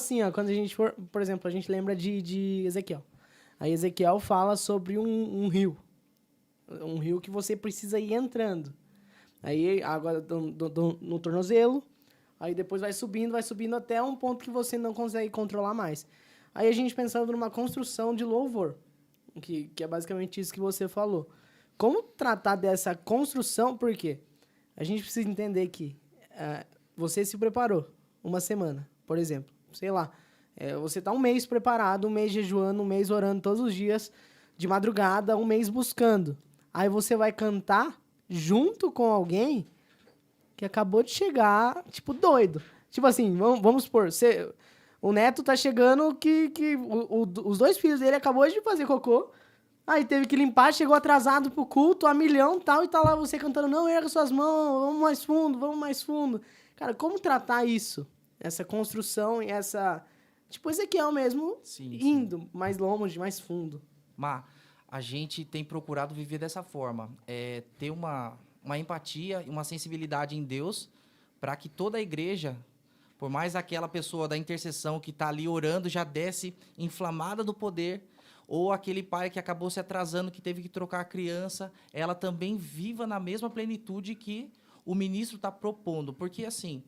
assim, ó, quando a gente for, por exemplo, a gente lembra de Ezequiel. Aí Ezequiel fala sobre um rio. Um rio que você precisa ir entrando. Aí água no tornozelo, aí depois vai subindo até um ponto que você não consegue controlar mais. Aí a gente pensando numa construção de louvor, que é basicamente isso que você falou. Como tratar dessa construção? Por quê? A gente precisa entender que você se preparou uma semana, por exemplo. Sei lá, você está um mês preparado, um mês jejuando, um mês orando todos os dias, de madrugada, um mês buscando. Aí você vai cantar junto com alguém que acabou de chegar, tipo, doido. Tipo assim, vamos supor, o neto tá chegando os dois filhos dele acabou de fazer cocô, aí teve que limpar, chegou atrasado pro culto, a milhão e tal, e tá lá você cantando, não, erga suas mãos, vamos mais fundo, vamos mais fundo. Cara, como tratar isso? Essa construção e essa... Tipo, Ezequiel mesmo, Sim, indo mais longe, mais fundo. Má, a gente tem procurado viver dessa forma. Ter uma empatia e uma sensibilidade em Deus para que toda a igreja, por mais aquela pessoa da intercessão que está ali orando, já desce inflamada do poder, ou aquele pai que acabou se atrasando, que teve que trocar a criança, ela também viva na mesma plenitude que o ministro está propondo. Porque, assim,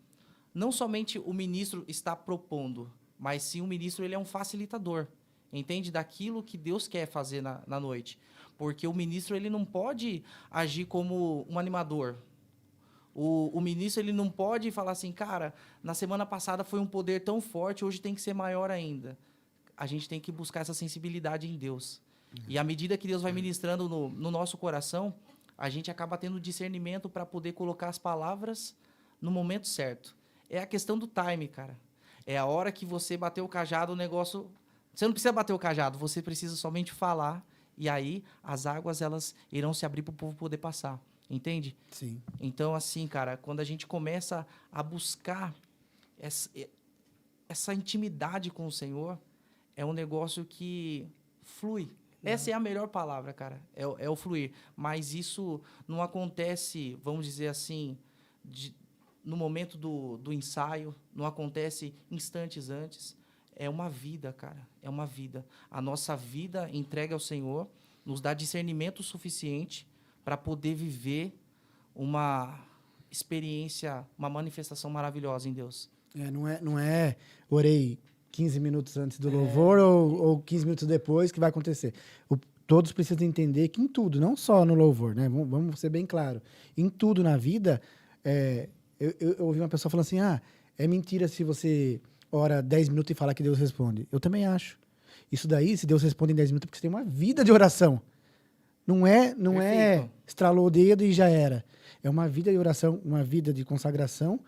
não somente o ministro está propondo, mas sim o ministro ele é um facilitador, entende? Daquilo que Deus quer fazer na noite. Porque o ministro ele não pode agir como um animador. O ministro ele não pode falar assim, cara, na semana passada foi um poder tão forte, hoje tem que ser maior ainda. A gente tem que buscar essa sensibilidade em Deus. E à medida que Deus vai ministrando no nosso coração, a gente acaba tendo discernimento para poder colocar as palavras no momento certo. É a questão do time, cara. É a hora que você bater o cajado, o negócio... Você não precisa bater o cajado, você precisa somente falar, e aí as águas elas irão se abrir para o povo poder passar. Entende? Sim. Então, assim, cara, quando a gente começa a buscar essa intimidade com o Senhor, é um negócio que flui. Essa é a melhor palavra, cara. É o fluir. Mas isso não acontece, vamos dizer assim, no momento do ensaio, não acontece instantes antes. É uma vida, cara. É uma vida. A nossa vida entregue ao Senhor nos dá discernimento suficiente para poder viver uma experiência, uma manifestação maravilhosa em Deus. Não é orei 15 minutos antes do louvor ou 15 minutos depois que vai acontecer. Todos precisam entender que em tudo, não só no louvor, né? Vamos ser bem claro. Em tudo na vida, eu ouvi uma pessoa falando assim, é mentira se você ora 10 minutos e fala que Deus responde. Eu também acho. Isso daí, se Deus responde em 10 minutos, é porque você tem uma vida de oração. Não é estralou o dedo e já era. É uma vida de oração, uma vida de consagração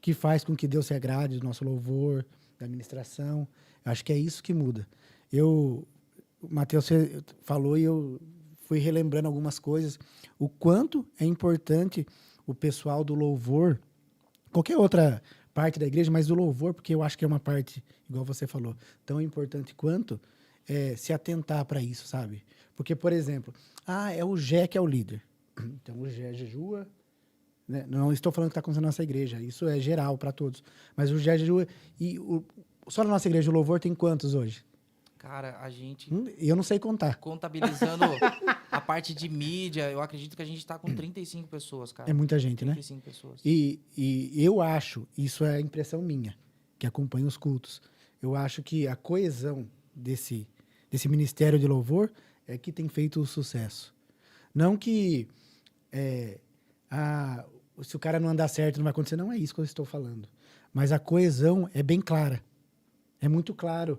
que faz com que Deus se agrade do nosso louvor, da ministração. Eu acho que é isso que muda. O Matheus falou e eu fui relembrando algumas coisas. O quanto é importante o pessoal do louvor, qualquer outra parte da igreja, mas do louvor, porque eu acho que é uma parte, igual você falou, tão importante quanto se atentar para isso, sabe? Porque, por exemplo, é o Gé que é o líder. Então, o Gé jejua. Né? Não estou falando que está acontecendo na nossa igreja. Isso é geral para todos. Mas o Gé jejua. E só na nossa igreja o louvor tem quantos hoje? Cara, a gente... Eu não sei contar. Contabilizando a parte de mídia, eu acredito que a gente está com 35 pessoas, cara. É muita gente, 35 né? pessoas. E eu acho, isso é impressão minha, que acompanha os cultos, eu acho que a coesão desse ministério de louvor é que tem feito o sucesso. Não que se o cara não andar certo não vai acontecer, não é isso que eu estou falando. Mas a coesão é bem clara. É muito claro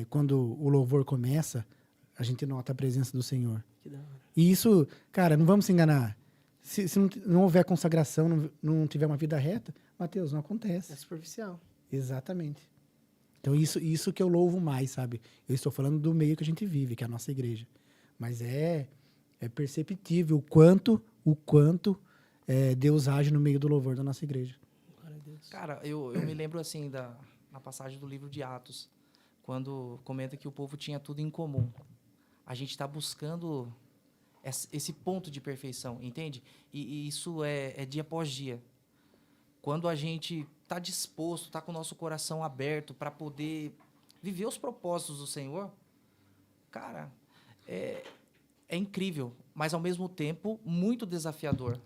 quando o louvor começa, a gente nota a presença do Senhor. Que da hora. E isso, cara, não vamos se enganar. Se não houver consagração, não tiver uma vida reta, Mateus, não acontece. É superficial. Exatamente. Então, isso que eu louvo mais, sabe? Eu estou falando do meio que a gente vive, que é a nossa igreja. Mas é perceptível o quanto Deus age no meio do louvor da nossa igreja. Glória a Deus. Cara, eu me lembro assim na passagem do livro de Atos, quando comenta que o povo tinha tudo em comum. A gente está buscando esse ponto de perfeição, entende? E isso é dia após dia. Quando a gente tá disposto, tá com o nosso coração aberto para poder viver os propósitos do Senhor, cara, é incrível, mas ao mesmo tempo muito desafiador,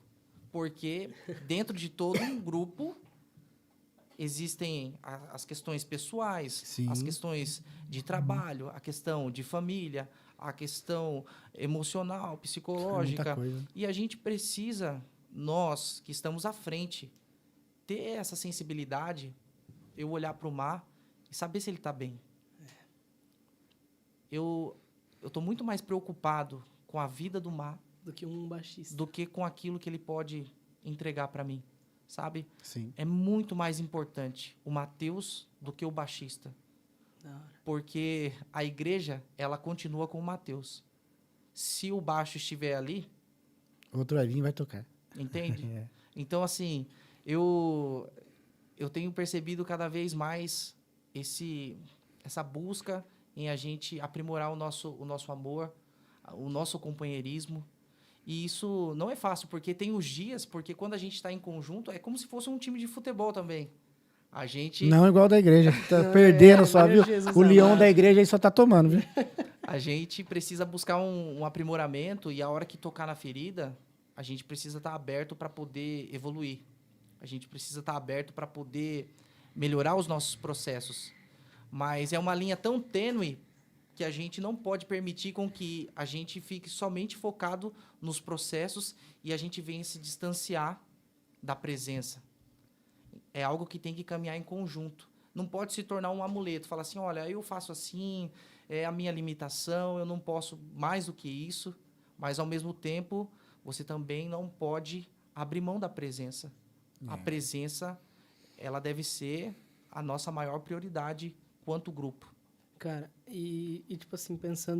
porque dentro de todo um grupo existem as questões pessoais, Sim. as questões de trabalho, a questão de família, a questão emocional, Muita psicológica. coisa. E a gente precisa, nós que estamos à frente, ter essa sensibilidade, eu olhar para o mar e saber se ele está bem. Eu estou muito mais preocupado com a vida do mar Do que um baixista. do que com aquilo que ele pode entregar para mim, sabe? Sim. É muito mais importante o Mateus do que o baixista, Da hora. porque a igreja, ela continua com o Mateus. Se o baixo estiver ali, Outro vai vir e vai tocar. entende? É. Então, assim, eu tenho percebido cada vez mais essa busca em a gente aprimorar o nosso amor, o nosso companheirismo. E isso não é fácil, porque tem os dias, porque quando a gente está em conjunto, é como se fosse um time de futebol também. A gente, Não igual da igreja, que tá Não, perdendo só, meu viu? Jesus O leão amado. da igreja aí só tá tomando, viu? a gente precisa buscar um aprimoramento e a hora que tocar na ferida, a gente precisa estar aberto para poder evoluir. A gente precisa estar aberto para poder melhorar os nossos processos. Mas é uma linha tão tênue que a gente não pode permitir com que a gente fique somente focado nos processos e a gente venha se distanciar da presença. É algo que tem que caminhar em conjunto. Não pode se tornar um amuleto. Falar assim, olha, eu faço assim, é a minha limitação, eu não posso mais do que isso. Mas, ao mesmo tempo, você também não pode abrir mão da presença. A presença, ela deve ser a nossa maior prioridade quanto grupo. Cara, e tipo assim, pensando